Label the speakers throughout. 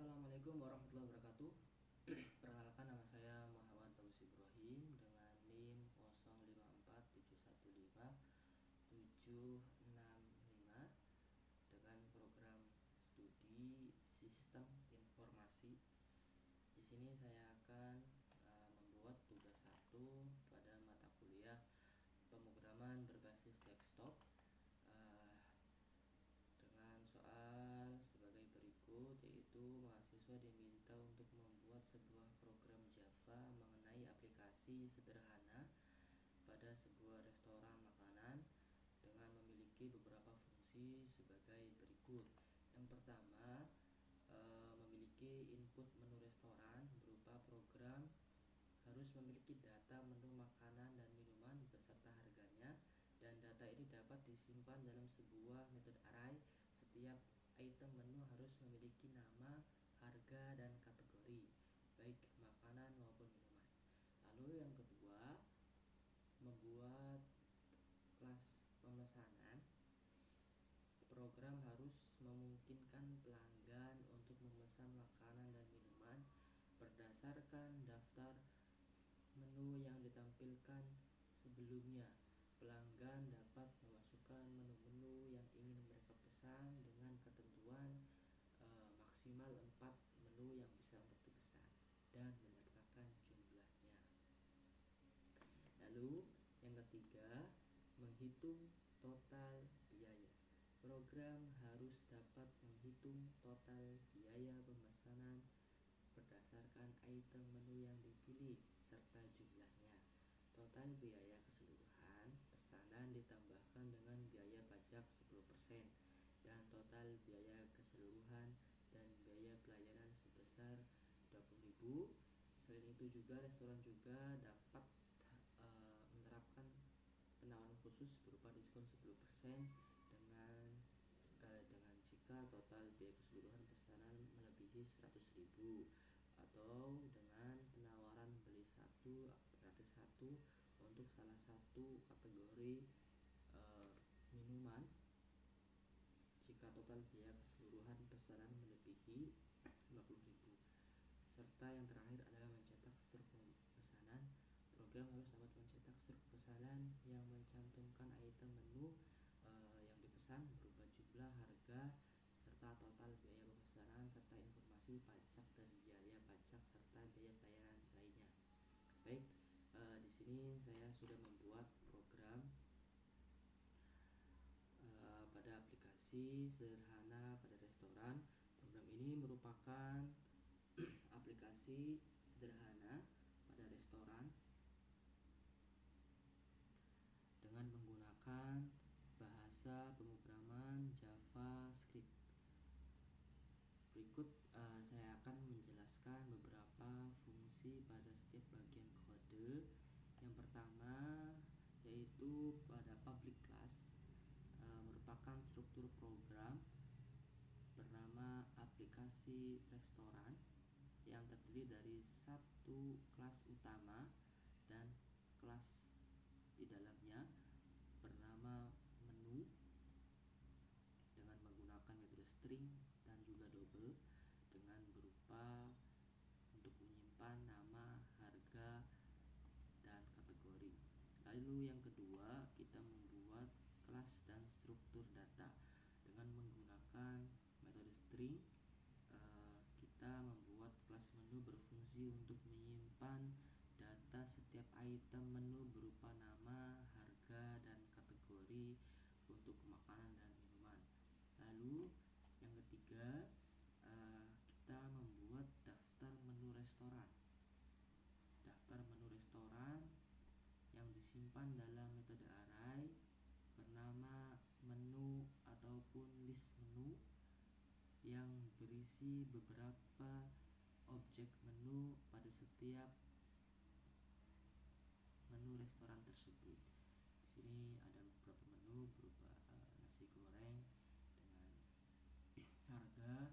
Speaker 1: Assalamualaikum warahmatullahi wabarakatuh. Perkenalkan, nama saya Muhammad Tausi Ibrahim dengan NIM 0547157665 dengan program studi Sistem Informasi. Di sini saya akan membuat tugas 1 pada mata kuliah pemrograman berbasis desktop dengan soal sebagai berikut, yaitu mahasiswa diminta untuk membuat sebuah program Java mengenai aplikasi sederhana pada sebuah restoran makanan dengan memiliki beberapa fungsi sebagai berikut. Yang pertama, memiliki input menu restoran berupa program harus memiliki data menu makanan dan minuman beserta harganya, dan data ini dapat disimpan dalam sebuah metode array. Setiap item menu harus memiliki nama, harga, dan kategori, baik makanan maupun minuman. Lalu yang kedua, membuat kelas pemesanan. Program harus memungkinkan pelanggan untuk memesan makanan dan minuman berdasarkan daftar menu yang ditampilkan sebelumnya. Pelanggan dapat memasukkan menu-menu yang ingin mereka pesan dengan ketentuan maksimal 4 menu yang bisa untuk dipesan dan menyertakan jumlahnya. Lalu yang ketiga, menghitung total biaya. Program harus dapat menghitung total biaya pemesanan berdasarkan item menu yang dipilih serta jumlahnya. Total biaya keseluruhan pesanan ditambahkan dengan biaya pajak 10% dan total biaya keseluruhan dan biaya pelayanan sebesar 20.000. Selain itu juga restoran juga dapat menerapkan penawaran khusus berupa diskon 10% dengan jika total biaya keseluruhan pesanan melebihi 100.000, atau dengan penawaran beli satu gratis satu untuk salah satu kategori minuman jika total biaya keseluruhan pesanan melebihi 50.000. Serta yang terakhir adalah mencetak struk pesanan. Program harus dapat mencetak struk pesanan yang mencantumkan item menu yang dipesan berupa jumlah, harga, serta total biaya pemesanan serta informasi pajak dan biaya pajak serta biaya pelayanan lainnya. Baik, di sini saya sudah membuat program pada aplikasi sederhana pada restoran. Program ini merupakan aplikasi sederhana pada restoran dengan menggunakan bahasa pemrograman JavaScript. Berikut saya akan menjelaskan beberapa fungsi pada setiap bagian kode. Yang pertama yaitu pada public class, merupakan struktur program bernama aplikasi restoran yang terdiri dari satu kelas utama dan kelas di dalamnya bernama menu dengan menggunakan metode string dan juga double dengan berupa untuk menyimpan nama, harga, dan kategori. Lalu yang kedua, kita membuat kelas dan struktur data dengan menggunakan metode string. Kita membuat kelas menu berfungsi untuk menyimpan data setiap item menu berupa nama, harga, dan kategori untuk makanan dan minuman. Lalu yang ketiga, kita membuat daftar menu restoran. Daftar menu restoran yang disimpan dalam metode array bernama menu ataupun list menu yang berisi beberapa objek menu pada setiap menu restoran tersebut. Di sini ada beberapa menu berupa nasi goreng dengan harga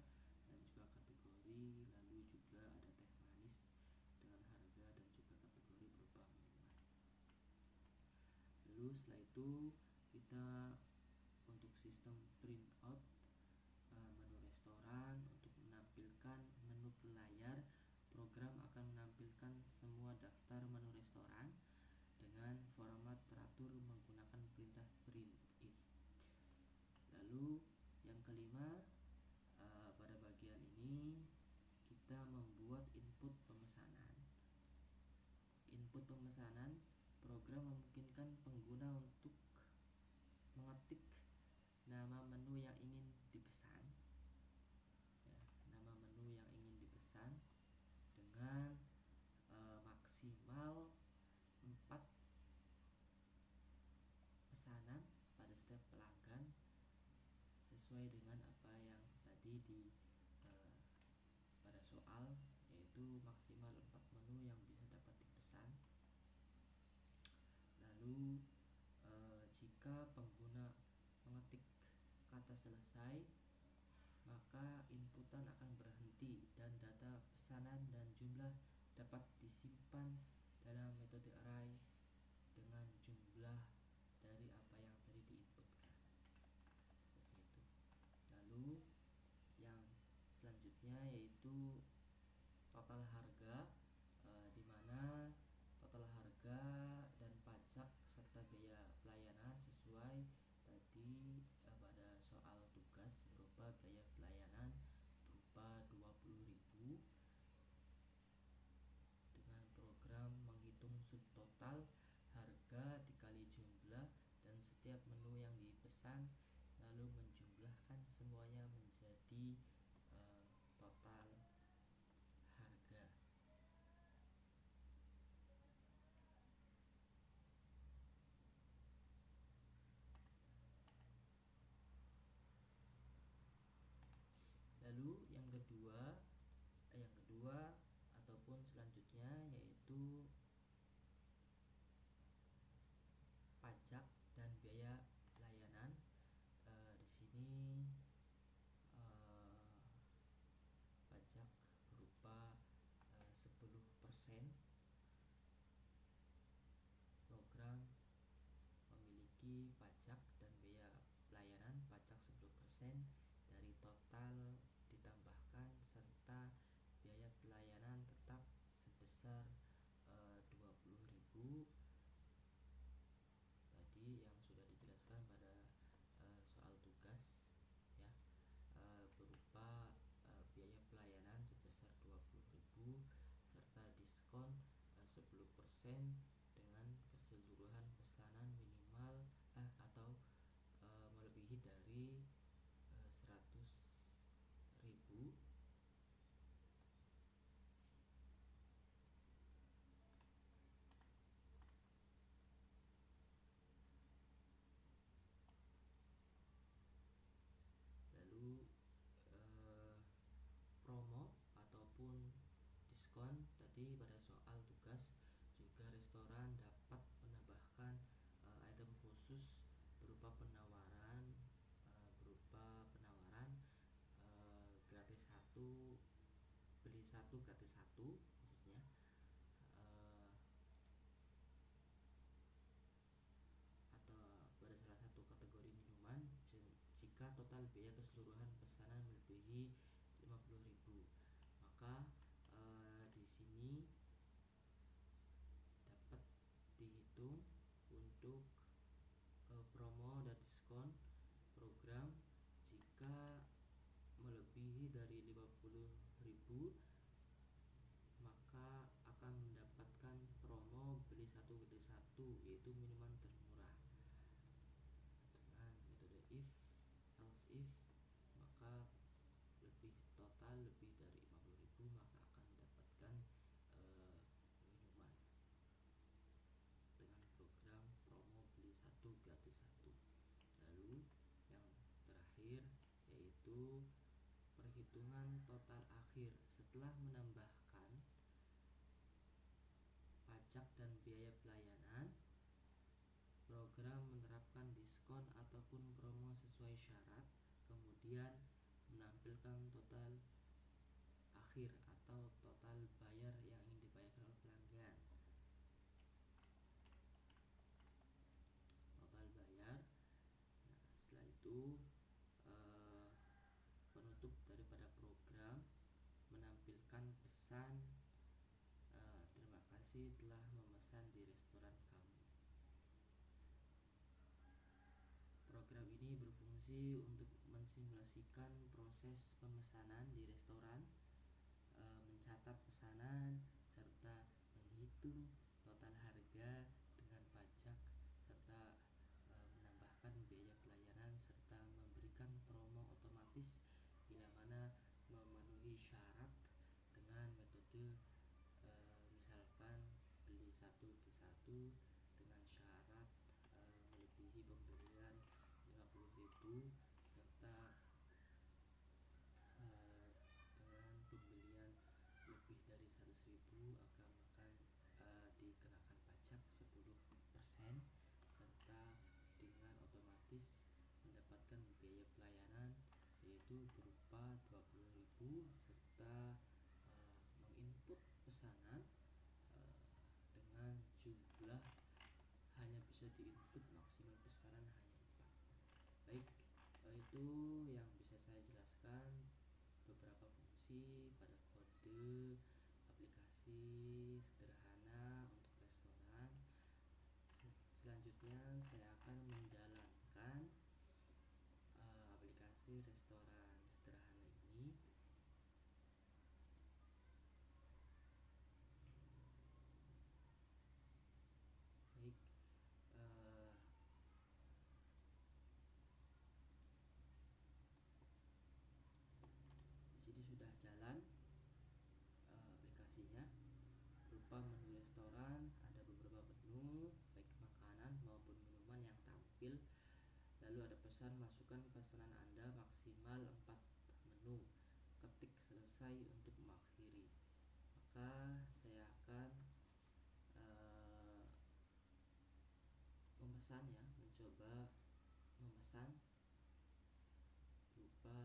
Speaker 1: dan juga kategori, lalu juga ada teh manis dengan harga dan juga kategori berupa minuman. Lalu setelah itu kita untuk sistem print out menu restoran untuk menampilkan kita membuat input pemesanan. Input pemesanan, program memungkinkan pengguna untuk mengetik nama menu yang ingin dipesan, ya, nama menu yang ingin dipesan dengan maksimal 4 pesanan pada setiap pelanggan sesuai dengan apa yang tadi pada soal, yaitu maksimal 4 menu yang bisa dapat dipesan. Lalu jika pengguna mengetik kata selesai, maka inputan akan berhenti dan data pesanan dan jumlah dapat disimpan dalam metode array dengan jumlah dari apa yang tadi diinputkan. Seperti itu. Lalu yang selanjutnya yaitu total harga, di mana total harga dan pajak serta biaya pelayanan sesuai tadi pada soal tugas berupa biaya pelayanan berupa 20.000 dengan program menghitung subtotal harga dikali jumlah dan setiap menu yang dipesan, lalu menjumlahkan semuanya menjadi total harga. Lalu yang kedua ataupun selanjutnya yaitu pajak dan biaya pelayanan. Di sini pajak berupa 10%. Program memiliki pajak dan biaya pelayanan pajak 10% dari total ditambahkan serta biaya pelayanan tetap sebesar 20.000 tadi yang sudah dijelaskan pada soal tugas, ya, berupa biaya pelayanan sebesar 20.000 serta diskon 10% dengan keseluruhan pesanan minimal atau melebihi dari 100.000. Lalu promo ataupun diskon tadi pada soal tugas juga restoran dapat menambahkan item khusus berupa penawaran gratis 1 beli 1 gratis 1 maksudnya, atau pada salah satu kategori minuman jika total biaya keseluruhan pesanan melebihi 50.000. Maka di sini dapat dihitung untuk promo dan diskon program jika melebihi dari 50.000, maka akan mendapatkan promo beli 1 gratis 1, yaitu minuman termurah. Dengan metode if, else if, maka total lebih dari 50.000 maka akan mendapatkan minuman dengan program promo beli 1 gratis 1. Lalu yang terakhir yaitu perhitungan total akhir setelah menambahkan pajak dan biaya pelayanan. Program menerapkan diskon ataupun promo sesuai syarat, kemudian menampilkan total akhir atau total bayar yang ingin dibayarkan oleh pelanggan. Total bayar. Nah, setelah itu penutup daripada program menampilkan pesan, terima kasih telah memesan di restoran kami. Program ini berfungsi untuk mensimulasikan proses pemesanan di restoran mencatat pesanan serta menghitung total harga dengan pajak serta menambahkan biaya pelayanan serta memberikan promo otomatis bila mana memenuhi syarat dengan metode misalkan beli satu beli satu dengan syarat melebihi pembelian 50.000 serta dengan pembelian lebih dari 100.000 akan dikenakan pajak 10% serta dengan otomatis mendapatkan biaya pelayanan yaitu berupa 20.000 serta menginput pesanan dengan jumlah hanya bisa diinput maksimal pesanan hanya 4. Baik, itu yang bisa saya jelaskan beberapa fungsi pada kode aplikasi sederhana untuk restoran. Selanjutnya saya akan menjalankan aplikasi restoran sederhana ini. Baik, di sini sudah jalan aplikasinya berupa menu restoran. Ada beberapa menu baik makanan maupun minuman yang tampil. Lalu ada pesan, masukkan pesanan Anda maksimal 4 menu, ketik selesai untuk mengakhiri. Maka saya akan memesan ya, mencoba memesan berupa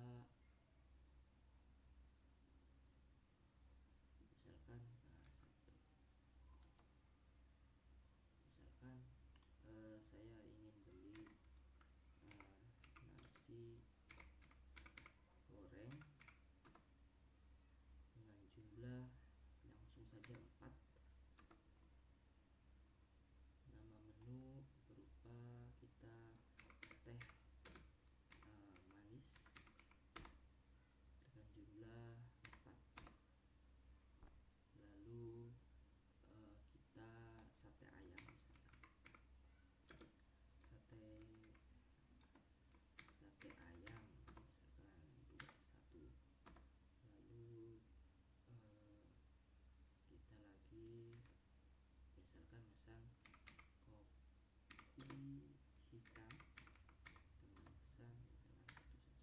Speaker 1: misalkan saya ingin beli nasi goreng dengan jumlah langsung saja 4. Nama menu berupa kita teh manis dengan jumlah 4. Lalu kita sate ayam misalkan. Sate ayam misalkan 1. Lalu kita lagi misalkan pesan kopi hitam dengan pesan misalkan 1 saja.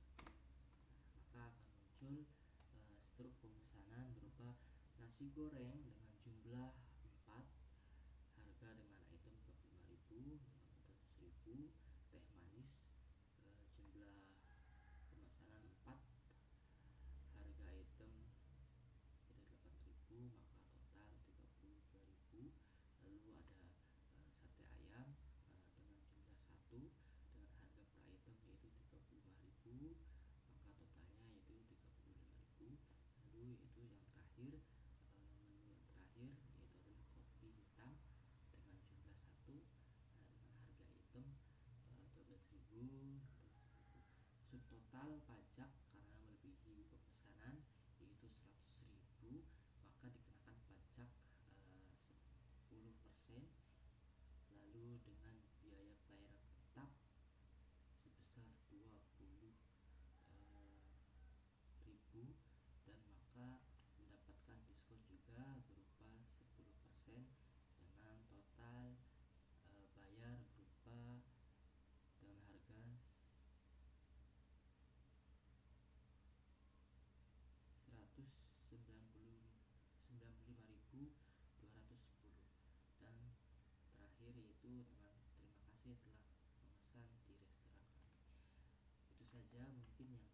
Speaker 1: Maka akan muncul struk pemesanan berupa nasi goreng dengan jumlah 4, harga dengan item 25.000, 100.000, teh manis jumlah pemesanan 4, harga item tidak 8.000, maka total 32.000. Lalu ada sate ayam dengan jumlah 1 dengan harga per item yaitu 35.000, maka totalnya yaitu 35.000. Lalu itu yang terakhir, menu yang terakhir yaitu adalah kopi hitam dengan jumlah 1 dengan harga item 12.000. Subtotal pajak karena melebihi pemesanan yaitu 100.000, maka dikenakan pajak 10%. Lalu dengan biaya pelayanan tetap sebesar 20.000 dan maka mendapatkan diskon juga berupa 10% dengan total bayar berupa dengan harga 195.210. Dan terakhir yaitu dengan terima kasih telah memesan di restoran kami. Itu saja mungkin yang